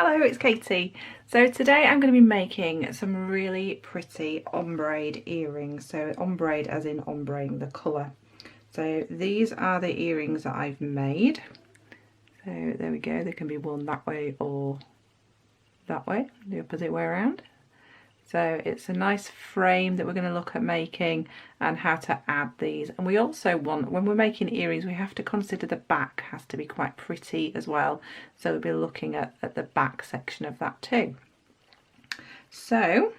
Hello, it's Katie. So today I'm going to be making some really pretty ombre earrings. So ombre as in ombre, the colour. So these are the earrings that I've made. So there we go, they can be worn that way or that way, the opposite way around. So it's a nice frame that we're going to look at making and how to add these. And we also want, when we're making earrings, we have to consider the back has to be quite pretty as well. So we'll be looking at the back section of that too. So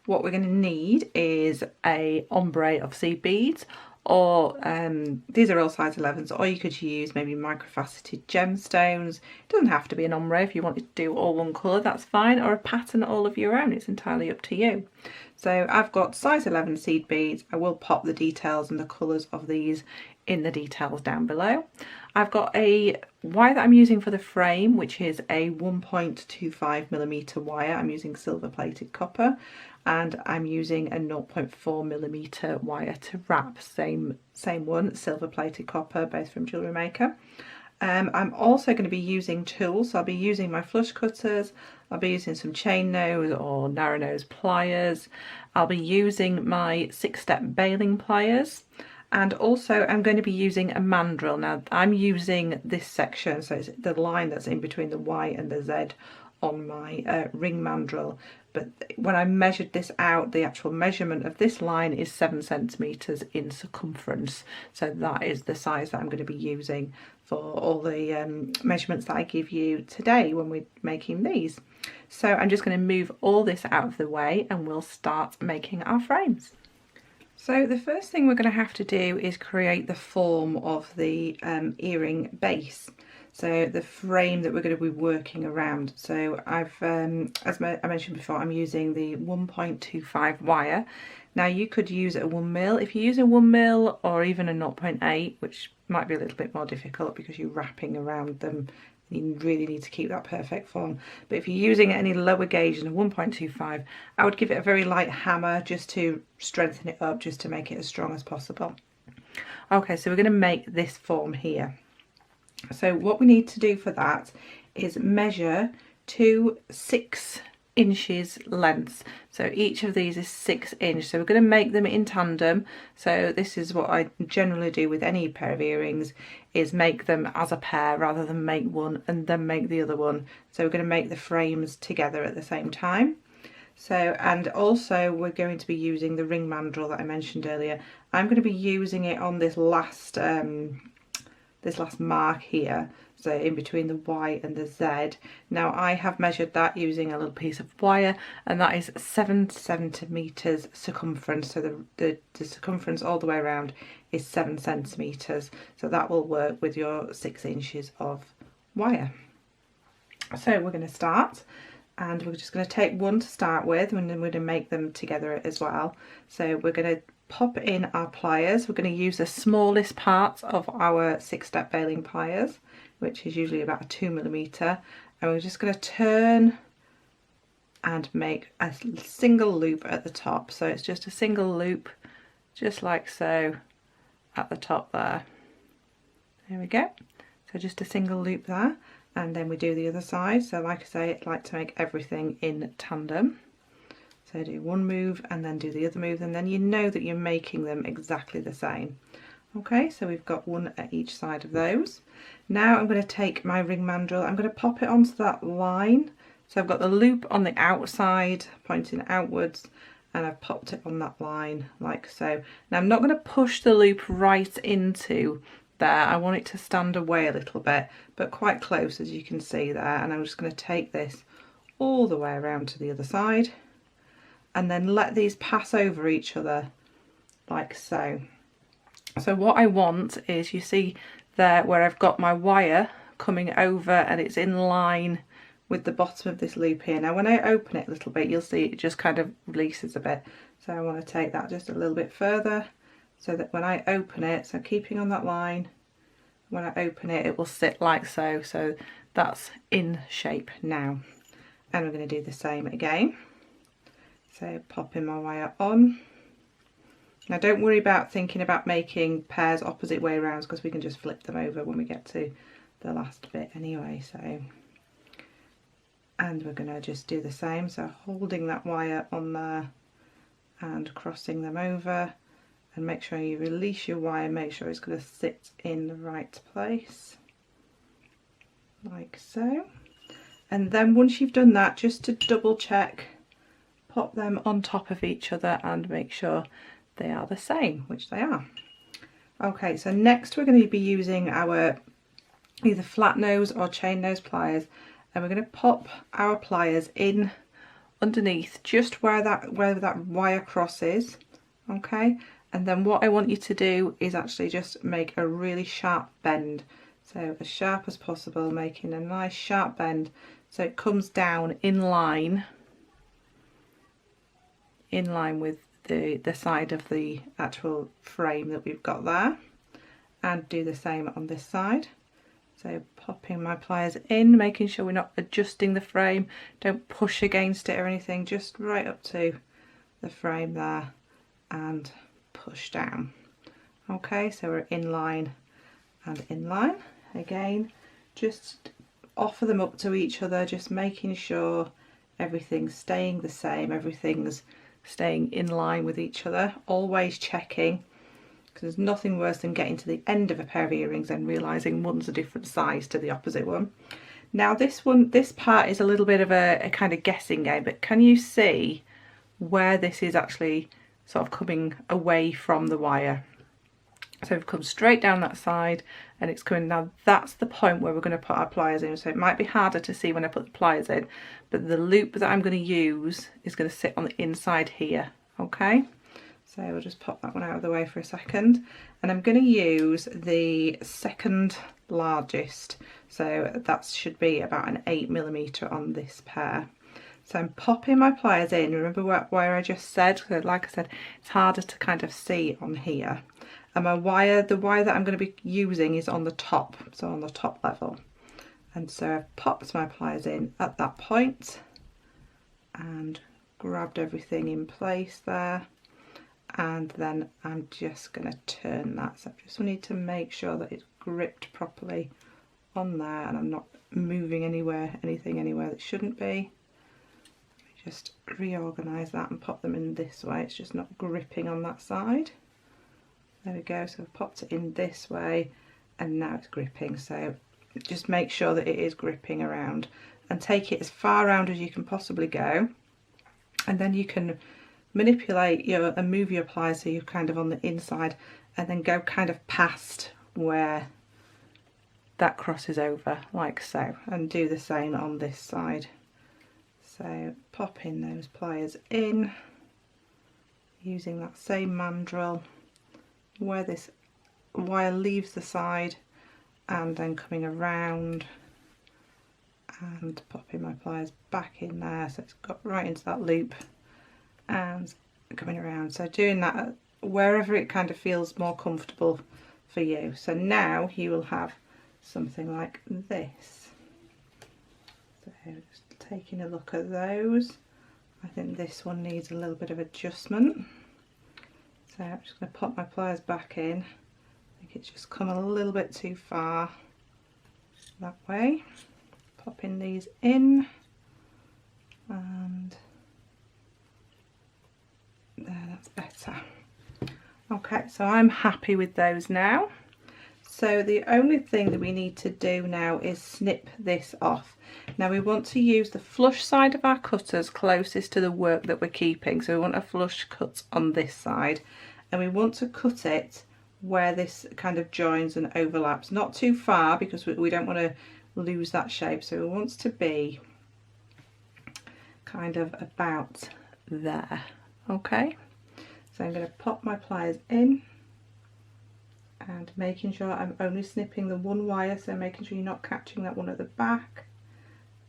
what we're going to need is a ombre of seed beads, or these are all size 11s, or you could use maybe microfaceted gemstones. It doesn't have to be an ombre. If you wanted to do all one colour, that's fine, or a pattern all of your own. It's entirely up to you. So I've got size 11 seed beads. I will pop the details and the colours of these in the details down below. I've got a wire that I'm using for the frame, which is a 1.25mm wire. I'm using silver plated copper, and I'm using a 0.4mm wire to wrap. Same one, silver plated copper, both from Jewellery Maker. I'm also going to be using tools, so I'll be using my flush cutters, I'll be using some chain nose or narrow nose pliers, I'll be using my 6-step baling pliers, and also I'm going to be using a mandrel. Now I'm using this section, so it's the line that's in between the Y and the Z on my ring mandrel, but when I measured this out, the actual measurement of this line is 7 centimeters in circumference, so that is the size that I'm going to be using for all the measurements that I give you today when we're making these. So I'm just going to move all this out of the way and we'll start making our frames. So the first thing we're going to have to do is create the form of the earring base. So the frame that we're going to be working around. So I've, as I mentioned before, I'm using the 1.25 wire. Now you could use a 1mm. If you use a 1mm or even a 0.8, which might be a little bit more difficult because you're wrapping around them, you really need to keep that perfect form. But if you're using any lower gauge than a 1.25, I would give it a very light hammer just to strengthen it up, just to make it as strong as possible. Okay, so we're going to make this form here. So what we need to do for that is measure 2 6-inch lengths. So each of these is 6 inch. So we're going to make them in tandem. So this is what I generally do with any pair of earrings, is make them as a pair rather than make one and then make the other one. So we're going to make the frames together at the same time. So, and also we're going to be using the ring mandrel that I mentioned earlier. I'm going to be using it on this last mark here, so in between the Y and the Z. Now I have measured that using a little piece of wire, and that is 7 centimeters circumference. So the circumference all the way around is 7 centimeters. So that will work with your 6 inches of wire. So we're going to start, and we're just going to take one to start with, and then we're going to make them together as well. So we're going to pop in our pliers. We're going to use the smallest part of our 6-step baling pliers, which is usually about a 2mm, and we're just going to turn and make a single loop at the top. So it's just a single loop, just like so, at the top there. There we go. So just a single loop there, and then we do the other side. So like I say, I like to make everything in tandem. So do one move and then do the other move, and then you know that you're making them exactly the same. Okay, so we've got one at each side of those. Now I'm going to take my ring mandrel, I'm going to pop it onto that line. So I've got the loop on the outside pointing outwards, and I've popped it on that line like so. Now I'm not going to push the loop right into there, I want it to stand away a little bit, but quite close, as you can see there. And I'm just going to take this all the way around to the other side, and then let these pass over each other like so. So what I want is, you see there where I've got my wire coming over and it's in line with the bottom of this loop here. Now when I open it a little bit, you'll see it just kind of releases a bit. So I want to take that just a little bit further, so that when I open it, so keeping on that line, when I open it, it will sit like so. So that's in shape now. And we're going to do the same again. So popping my wire on. Now don't worry about thinking about making pairs opposite way around, because we can just flip them over when we get to the last bit anyway. So And we're going to just do the same, so holding that wire on there and crossing them over, and make sure you release your wire, make sure it's going to sit in the right place, like so. And then once you've done that, just to double check, pop them on top of each other and make sure they are the same, which they are. Okay, so next we're going to be using our either flat nose or chain nose pliers, and we're going to pop our pliers in underneath just where that wire crosses. Okay, and then what I want you to do is actually just make a really sharp bend, so as sharp as possible, making a nice sharp bend so it comes down in line with the side of the actual frame that we've got there, and do the same on this side. So popping my pliers in, making sure we're not adjusting the frame, don't push against it or anything, just right up to the frame there and push down. Okay, so we're in line and in line. Again, just offer them up to each other, just making sure everything's staying the same, everything's staying in line with each other, always checking, because there's nothing worse than getting to the end of a pair of earrings and realising one's a different size to the opposite one. Now this part is a little bit of a kind of guessing game, but can you see where this is actually sort of coming away from the wire? So we've come straight down that side and it's coming, now that's the point where we're going to put our pliers in. So it might be harder to see when I put the pliers in, but the loop that I'm going to use is going to sit on the inside here. Okay, so we'll just pop that one out of the way for a second, and I'm going to use the second largest, so that should be about an 8mm on this pair. So I'm popping my pliers in. Remember where I just said, like I said, it's harder to kind of see on here. And my wire, the wire that I'm going to be using is on the top, so on the top level. And so I've popped my pliers in at that point and grabbed everything in place there. And then I'm just going to turn that. So I just need to make sure that it's gripped properly on there and I'm not moving anything anywhere that shouldn't be. Just reorganise that and pop them in this way, it's just not gripping on that side. There we go, so I've popped it in this way and now it's gripping, so just make sure that it is gripping around and take it as far around as you can possibly go, and then you can manipulate and move your pliers so you're kind of on the inside, and then go kind of past where that crosses over like so, and do the same on this side. So popping those pliers in, using that same mandrel where this wire leaves the side, and then coming around and popping my pliers back in there so it's got right into that loop and coming around. So doing that wherever it kind of feels more comfortable for you. So now you will have something like this. So just taking a look at those, I think this one needs a little bit of adjustment. So I'm just going to pop my pliers back in. I think it's just come a little bit too far that way. Popping these in, and there, that's better. Okay, so I'm happy with those now. So the only thing that we need to do now is snip this off. Now we want to use the flush side of our cutters closest to the work that we're keeping. So we want a flush cut on this side, and we want to cut it where this kind of joins and overlaps. Not too far because we don't want to lose that shape. So it wants to be kind of about there. Okay, so I'm going to pop my pliers in and making sure I'm only snipping the one wire, so making sure you're not catching that one at the back,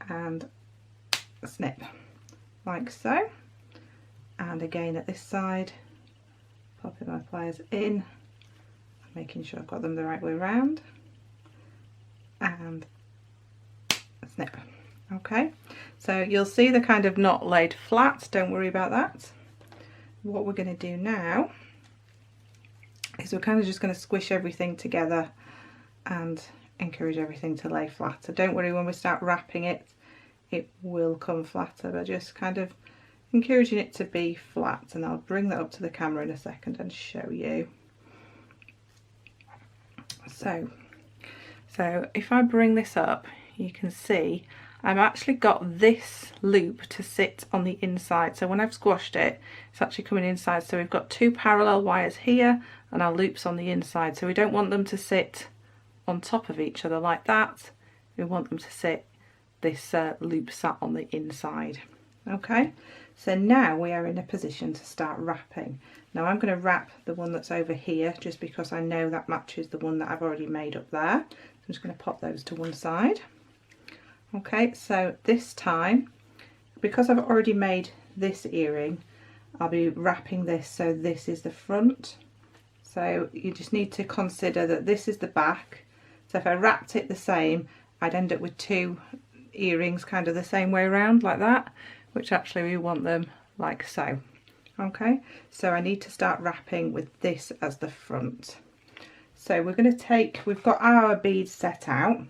and snip like so. And again at this side, popping my pliers in, making sure I've got them the right way around, and snip. Okay, so you'll see the kind of knot laid flat, don't worry about that. What we're going to do now is we're kind of just going to squish everything together and encourage everything to lay flat. So don't worry when we start wrapping it, it will come flatter, but just kind of encouraging it to be flat. And I'll bring that up to the camera in a second and show you. So if I bring this up, you can see I've actually got this loop to sit on the inside. So when I've squashed it, it's actually coming inside. So we've got two parallel wires here and our loops on the inside. So we don't want them to sit on top of each other like that. We want them to sit this loop sat on the inside. Okay, so now we are in a position to start wrapping. Now I'm going to wrap the one that's over here just because I know that matches the one that I've already made up there. So I'm just going to pop those to one side. Okay, so this time, because I've already made this earring, I'll be wrapping this so this is the front. So you just need to consider that this is the back. So if I wrapped it the same, I'd end up with two earrings kind of the same way around like that, which actually we want them like so. Okay, so I need to start wrapping with this as the front. So we're going to take, we've got our beads set out,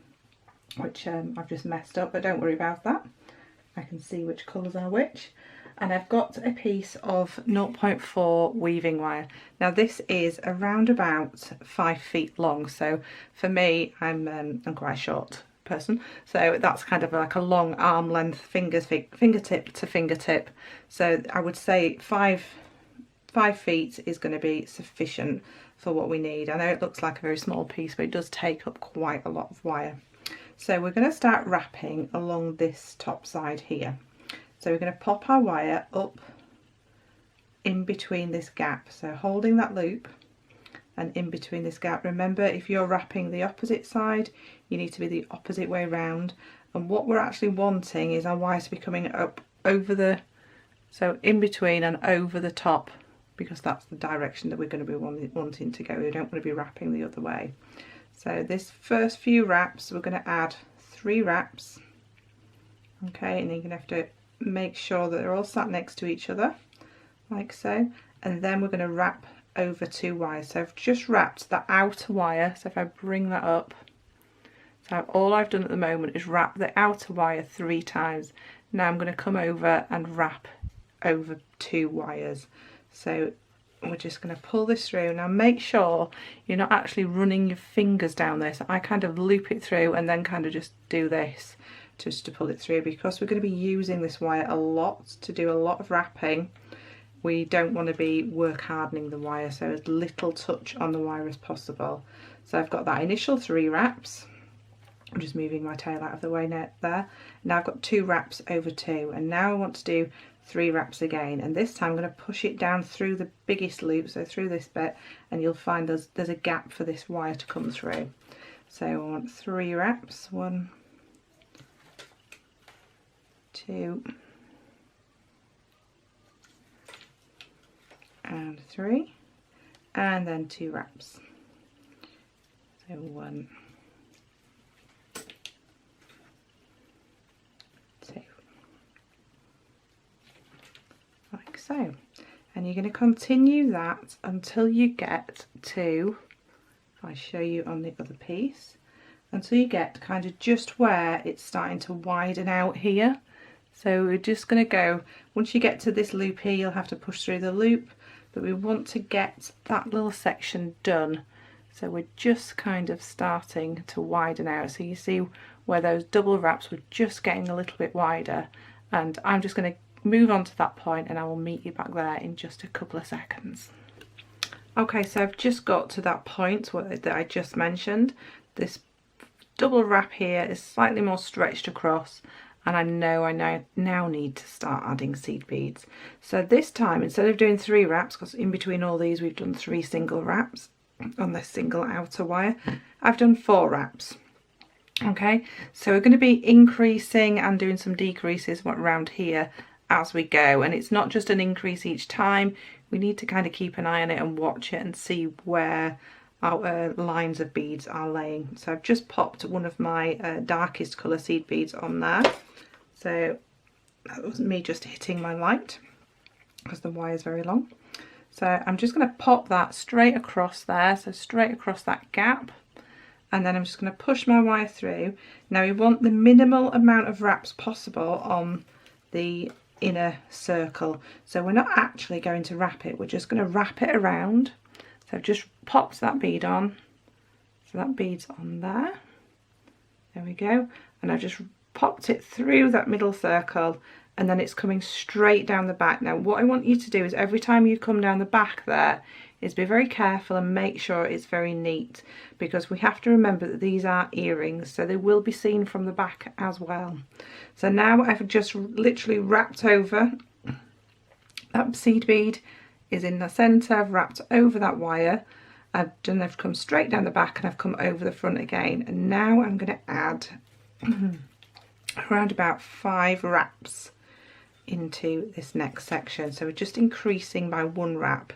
which I've just messed up, but don't worry about that. I can see which colours are which. And I've got a piece of 0.4 weaving wire. Now this is around about 5 feet long. So for me, I'm quite a short person. So that's kind of like a long arm length, fingertip to fingertip. So I would say 5 feet is going to be sufficient for what we need. I know it looks like a very small piece, but it does take up quite a lot of wire. So we're going to start wrapping along this top side here. So we're going to pop our wire up in between this gap. So holding that loop and in between this gap. Remember, if you're wrapping the opposite side, you need to be the opposite way round. And what we're actually wanting is our wire to be coming up over the, so in between and over the top, because that's the direction that we're going to be wanting to go. We don't want to be wrapping the other way. So this first few wraps, we're going to add 3 wraps. Okay, and you're going to have to make sure that they're all sat next to each other, like so. And then we're going to wrap over 2 wires. So I've just wrapped the outer wire. So if I bring that up, so all I've done at the moment is wrap the outer wire 3 times. Now I'm going to come over and wrap over 2 wires. So we're just going to pull this through. Now make sure you're not actually running your fingers down this. I kind of loop it through and then kind of just do this just to pull it through, because we're going to be using this wire a lot to do a lot of wrapping. We don't want to be work hardening the wire, so as little touch on the wire as possible. So I've got that initial 3 wraps. I'm just moving my tail out of the way there. Now I've got 2 wraps over 2, and now I want to do 3 wraps again, and this time I'm going to push it down through the biggest loop, so through this bit, and you'll find there's a gap for this wire to come through. So I want 3 wraps, 1, 2 and 3, and then 2 wraps. So 1, 2, like so. And you're going to continue that until you get to, if I show you on the other piece, until you get kind of just where it's starting to widen out here. So we're just going to go, once you get to this loop here, you'll have to push through the loop, but we want to get that little section done. So we're just kind of starting to widen out. So you see where those double wraps were just getting a little bit wider, and I'm just going to move on to that point and I will meet you back there in just a couple of seconds. Okay, so I've just got to that point that I just mentioned. This double wrap here is slightly more stretched across, and I know I now need to start adding seed beads. So this time, instead of doing 3 wraps, because in between all these we've done 3 single wraps on this single outer wire, I've done 4 wraps. Okay, so we're going to be increasing and doing some decreases around here as we go, and it's not just an increase each time. We need to kind of keep an eye on it and watch it and see where our lines of beads are laying. So I've just popped one of my darkest colour seed beads on there. So that was me just hitting my light because the wire is very long. So I'm just going to pop that straight across there, so straight across that gap, and then I'm just going to push my wire through. Now we want the minimal amount of wraps possible on the inner circle, so we're not actually going to wrap it, we're just going to wrap it around. So I've just popped that bead on, so that bead's on there, there we go, and I've just popped it through that middle circle, and then it's coming straight down the back. Now what I want you to do is every time you come down the back there is be very careful and make sure it's very neat, because we have to remember that these are earrings, so they will be seen from the back as well. So now I've just literally wrapped over, that seed bead is in the centre, I've wrapped over that wire, I've come straight down the back and I've come over the front again, and now I'm going to add around about 5 wraps into this next section. So we're just increasing by 1 wrap.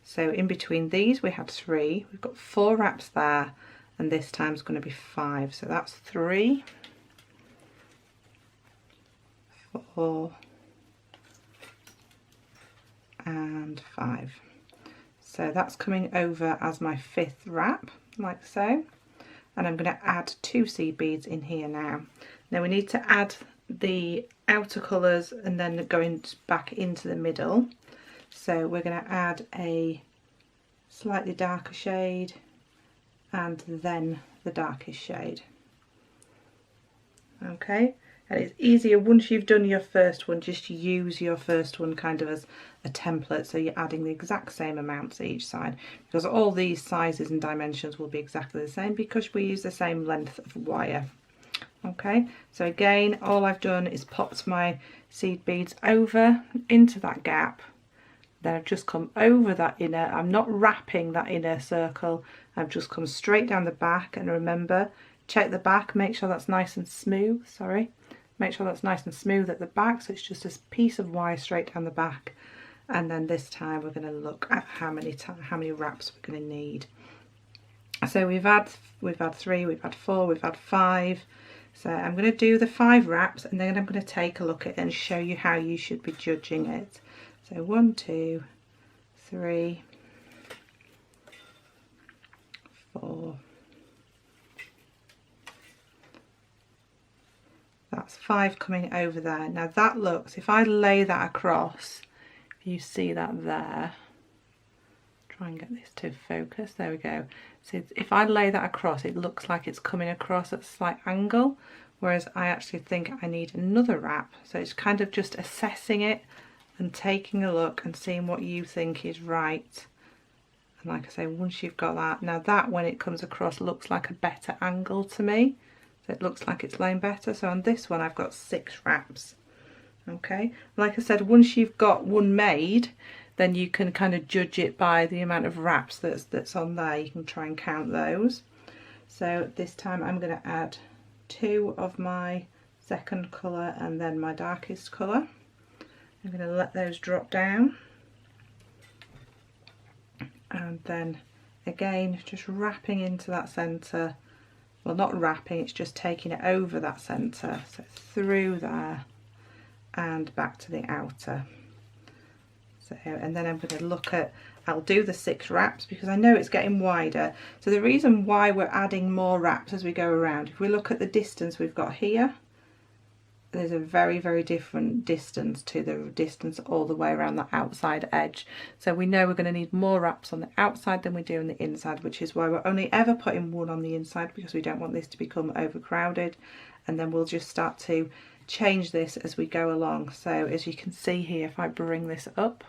So in between these we had 3, we've got 4 wraps there, and this time is going to be 5. So that's 3, 4 and 5. So that's coming over as my 5th wrap, like so. And I'm going to add 2 seed beads in here now. Now we need to add the outer colours and then going back into the middle. So we're going to add a slightly darker shade and then the darkest shade. Okay, and it's easier once you've done your first one, just to use your first one kind of as a template, so you're adding the exact same amounts each side, because all these sizes and dimensions will be exactly the same because we use the same length of wire. Okay, so again all I've done is popped my seed beads over into that gap, then I've just come over that inner, I'm not wrapping that inner circle, I've just come straight down the back, and remember, check the back, make sure that's nice and smooth, make sure that's nice and smooth at the back, so it's just this piece of wire straight down the back. And then this time we're going to look at how many wraps we're going to need. So we've had 3, we've had 4, we've had 5. So I'm going to do the 5 wraps, and then I'm going to take a look at it and show you how you should be judging it. So 1, 2, 3, 4. That's 5 coming over there. Now that looks, if I lay that across, you see that there, try and get this to focus, there we go. So if I lay that across, it looks like it's coming across at a slight angle, whereas I actually think I need another wrap. So it's kind of just assessing it and taking a look and seeing what you think is right. And like I say, once you've got that, now that when it comes across looks like a better angle to me, so it looks like it's laying better. So on this one I've got 6 wraps. Okay, like I said, once you've got one made, then you can kind of judge it by the amount of wraps that's on there. You can try and count those. So this time I'm going to add 2 of my second colour and then my darkest colour. I'm going to let those drop down, and then again just wrapping into that centre, well not wrapping, it's just taking it over that centre, so through there and back to the outer. So, and then I'm going to look at, I'll do the 6 wraps because I know it's getting wider. So the reason why we're adding more wraps as we go around, if we look at the distance we've got here, there's a very, very different distance to the distance all the way around the outside edge. So we know we're going to need more wraps on the outside than we do on the inside, which is why we're only ever putting 1 on the inside, because we don't want this to become overcrowded. And then we'll just start to change this as we go along. So as you can see here, if I bring this up,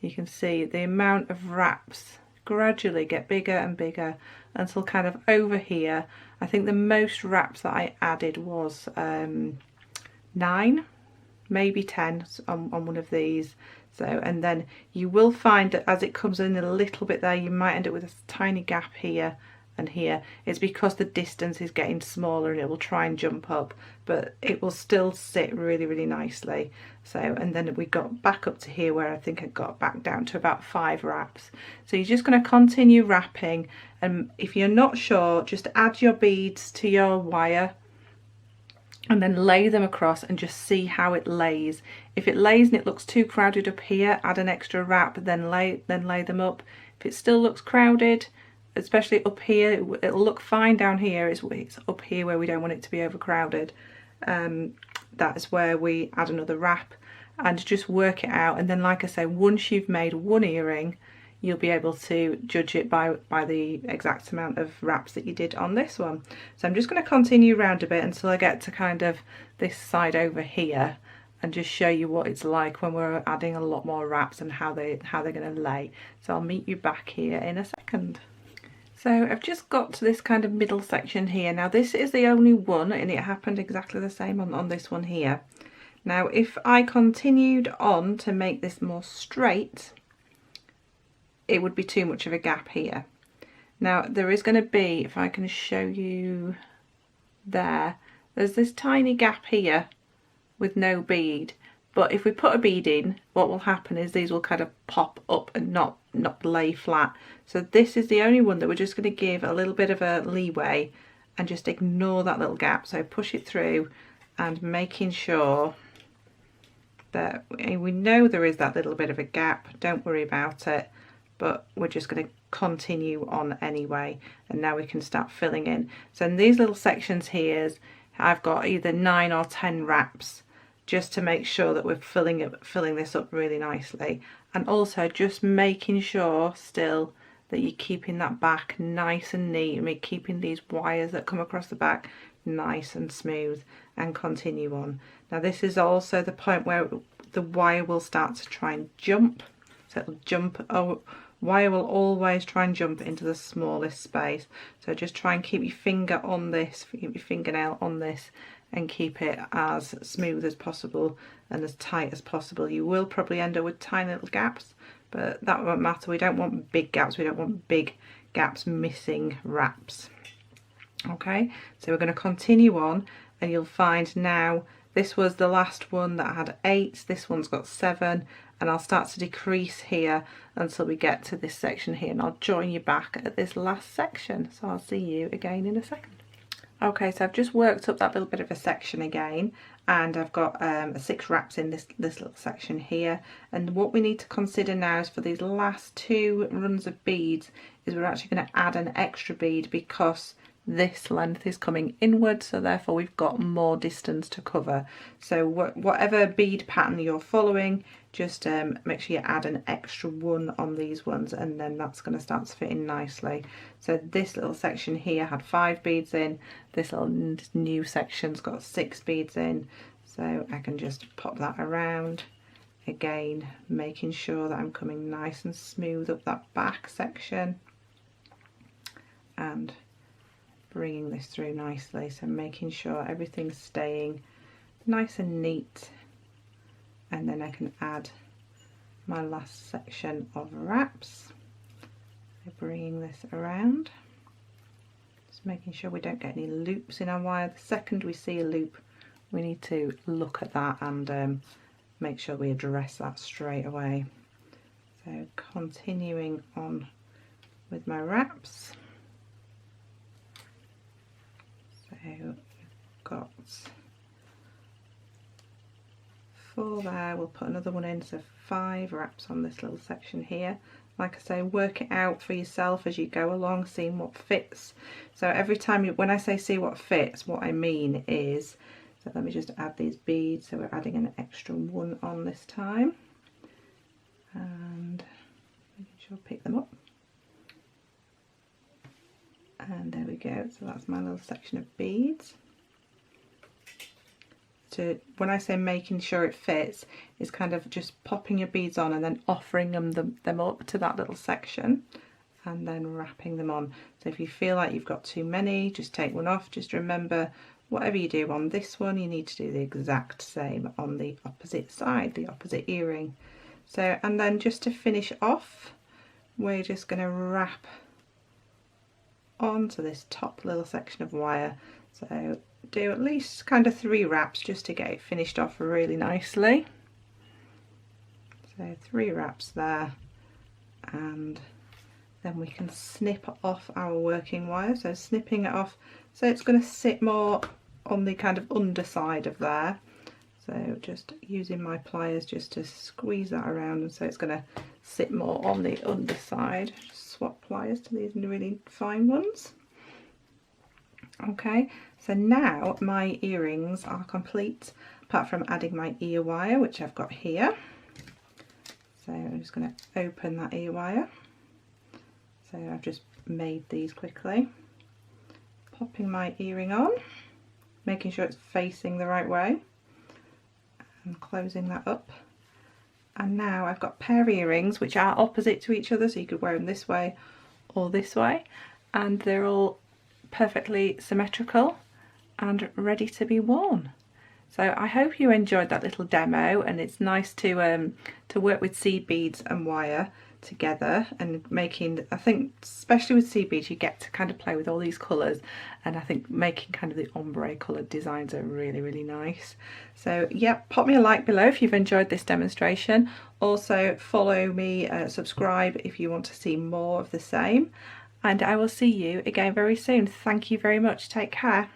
you can see the amount of wraps gradually get bigger and bigger until kind of over here. I think the most wraps that I added was 9, maybe 10 on one of these. So, and then you will find that as it comes in a little bit there, you might end up with a tiny gap here and here. It's because the distance is getting smaller and it will try and jump up, but it will still sit really, really nicely. So, and then we got back up to here where I think I got back down to about 5 wraps. So you're just going to continue wrapping, and if you're not sure, just add your beads to your wire and then lay them across and just see how it lays. If it lays and it looks too crowded up here, add an extra wrap, then lay them up. If it still looks crowded, especially up here. It'll look fine down here, it's up here where we don't want it to be overcrowded. That's where we add another wrap and just work it out. And then, like I say, once you've made one earring, you'll be able to judge it by the exact amount of wraps that you did on this one. So I'm just going to continue around a bit until I get to kind of this side over here, and just show you what it's like when we're adding a lot more wraps and how they're going to lay. So I'll meet you back here in a second. So I've just got to this kind of middle section here. Now this is the only one, and it happened exactly the same on this one here. Now if I continued on to make this more straight, it would be too much of a gap here. Now there is going to be, if I can show you there's this tiny gap here with no bead, but if we put a bead in, what will happen is these will kind of pop up and not lay flat. So this is the only one that we're just going to give a little bit of a leeway and just ignore that little gap. So push it through and making sure that we know there is that little bit of a gap. Don't worry about it, but we're just going to continue on anyway, and now we can start filling in. So in these little sections here, I've got either 9 or 10 wraps, just to make sure that we're filling this up really nicely, and also just making sure still that you're keeping that back nice and neat, and we're keeping these wires that come across the back nice and smooth, and continue on. Now this is also the point where the wire will start to try and jump, so it'll jump. Wire will always try and jump into the smallest space, so just try and keep your finger on this, keep your fingernail on this, and keep it as smooth as possible and as tight as possible. You will probably end up with tiny little gaps, but that won't matter. We don't want big gaps, we don't want big gaps missing wraps. Okay, so we're going to continue on, and you'll find now this was the last one that had 8, this one's got 7, and I'll start to decrease here until we get to this section here, and I'll join you back at this last section. So I'll see you again in a second. Okay, so I've just worked up that little bit of a section again, and I've got 6 wraps in this little section here. And what we need to consider now is for these last 2 runs of beads is we're actually going to add an extra bead, because this length is coming inward, so therefore we've got more distance to cover. So whatever bead pattern you're following, just make sure you add an extra one on these ones, and then that's going to start to fit in nicely. So this little section here had 5 beads in, this little new section's got 6 beads in, so I can just pop that around again, making sure that I'm coming nice and smooth up that back section and bringing this through nicely. So making sure everything's staying nice and neat, and then I can add my last section of wraps. So bringing this around, just making sure we don't get any loops in our wire. The second we see a loop, we need to look at that and make sure we address that straight away. So continuing on with my wraps. So we've got 4 there, we'll put another one in, so 5 wraps on this little section here. Like I say, work it out for yourself as you go along, seeing what fits. So every time when I say see what fits, what I mean is, so let me just add these beads, so we're adding an extra one on this time, and making sure pick them up. And there we go, so that's my little section of beads. So when I say making sure it fits, is kind of just popping your beads on and then offering them up to that little section and then wrapping them on. So if you feel like you've got too many, just take one off. Just remember, whatever you do on this one, you need to do the exact same on the opposite side, the opposite earring. So, and then just to finish off, we're just going to wrap onto this top little section of wire. So do at least kind of 3 wraps just to get it finished off really nicely. So 3 wraps there, and then we can snip off our working wire. So snipping it off so it's going to sit more on the kind of underside of there. So just using my pliers just to squeeze that around, and so it's going to sit more on the underside. Just swap pliers to these really fine ones. Okay, so now my earrings are complete, apart from adding my ear wire, which I've got here. So I'm just going to open that ear wire. So I've just made these quickly. Popping my earring on, making sure it's facing the right way, and closing that up. And now I've got a pair of earrings which are opposite to each other, so you could wear them this way or this way, and they're all perfectly symmetrical and ready to be worn. So I hope you enjoyed that little demo, and it's nice to work with seed beads and wire together, and making, I think especially with seed beads you get to kind of play with all these colours, and I think making kind of the ombre coloured designs are really nice. So yeah, pop me a like below if you've enjoyed this demonstration. Also follow me, subscribe if you want to see more of the same, and I will see you again very soon. Thank you very much. Take care.